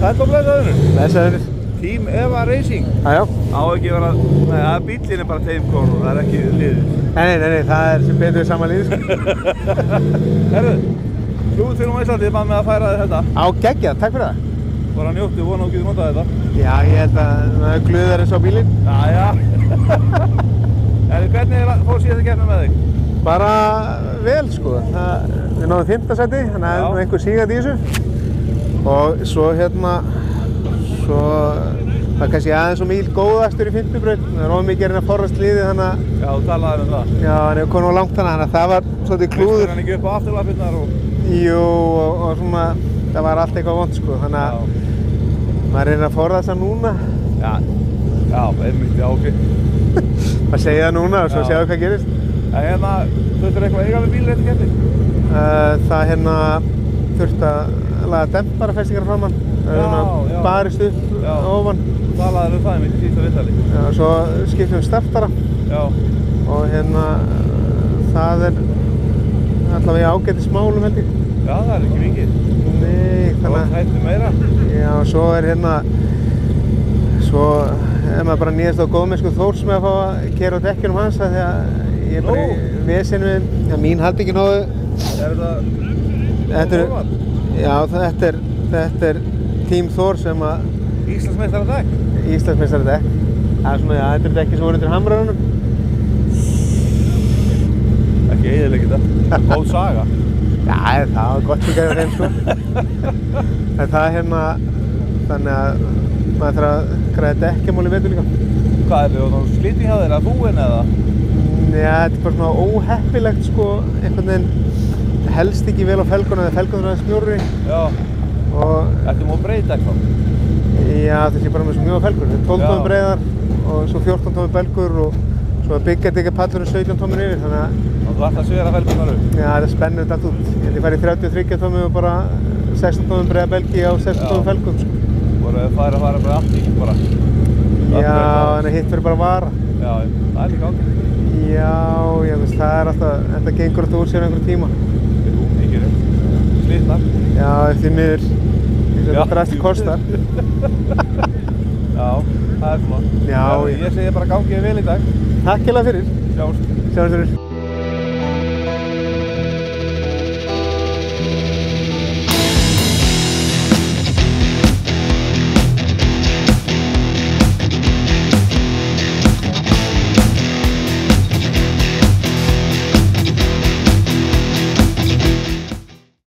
Sæll og blessaður. Blessaður. Team Eva Racing. Já. Á ekki vera, nei, bíllinn er bara teimkonur, það er ekki liðið. Nei, það er sem betur sama lið. Herðu, flugvöllurinn á Íslandi er bara með að færa þér þetta. Á geggjað, takk fyrir það. Bara njóttu, vona þú getur notað þetta. Já, ég held að það er glöðar eins á bílinn. Já. Hvernig fór síðasta keppni með þig? Bara vel, sko. Við náðum 5. sæti, þannig að það er einhver sígandi í þessu. Og svo það er kannski aðeins og mýl góðastur í 5. braut. Það er ofan mikið að reyna að forðast liðið, þannig að... Já, þú talaði um það. Já, hann hefur komið á langt þannig að það var svolítið klúður. Mistur hann ekki upp á afturlappirnar og... Jú, og svona, það var allt eitthvað vont, sko. Þannig að maður reynir að forðast það núna. Já, einmitt, já, ok. Maður segja það núna og svo sjáum hvað gerist. En þurftur eitthvað eiga við bílinn eftir keppni? Það þurfti að laga demparafestingar framan. Barist upp ofan. Talaður um það í síðasta viðtali. Já, svo skiptum við startara. Já. Og það er allavega ágætis málum held ég. Já, það er ekki mikið. Nei, þannig að... Hættu meira. Já, svo er svo er maður bara nýjast á góðmennsku Þórs með að fá að keyra á dekkjunum hans af því að ég er bara í veseni við, mín haldbyggin hóðu. Þetta er Team Þór sem að... Íslandsmeistaradekk? Íslandsmeistaradekk. Það er svona, þetta er dekki sem voru undir hamrarunum. Ekki eyðileggja þetta. Góð saga. Já, það var gott líka hjá þeim, sko. En það þannig að maður þarf að græða dekkjamál í vetur líka. Hvað er þetta? Slíting hjá þér, að búinn eða? Já, þetta er bara svona óheppilegt, sko, einhvern veginn helst ekki vel á felguna þegar felgunar er smjórri. Já. Ertu múið breið dekk þá? Já, þessi er bara með svo mjög felgur. Þetta er 12 tómur breiðar og svo 14 tómur belgur og svo byggjadekja pallurinn 17 tómur yfir, þannig að... Og þú ætti að svera felgunar upp? Já, það er spennandi allt út. Ég fær í 33 tómur og bara 16 tómur breiða belgi á 16 tómur felgum, sko. Voru þið fara bara allt í bara? Já, en hitt verður bara vara. Já, það er líka ágætt. Já, það er alltaf, þetta gengur alltaf úr sér einhverjum tíma. Mikið rétt. Slitnar. Já, eftir miður. Þetta drast kostar. Já, það er svona. Já, ég segi bara gangið vel í dag. Takk hérlega fyrir. Sjáumst fyrir.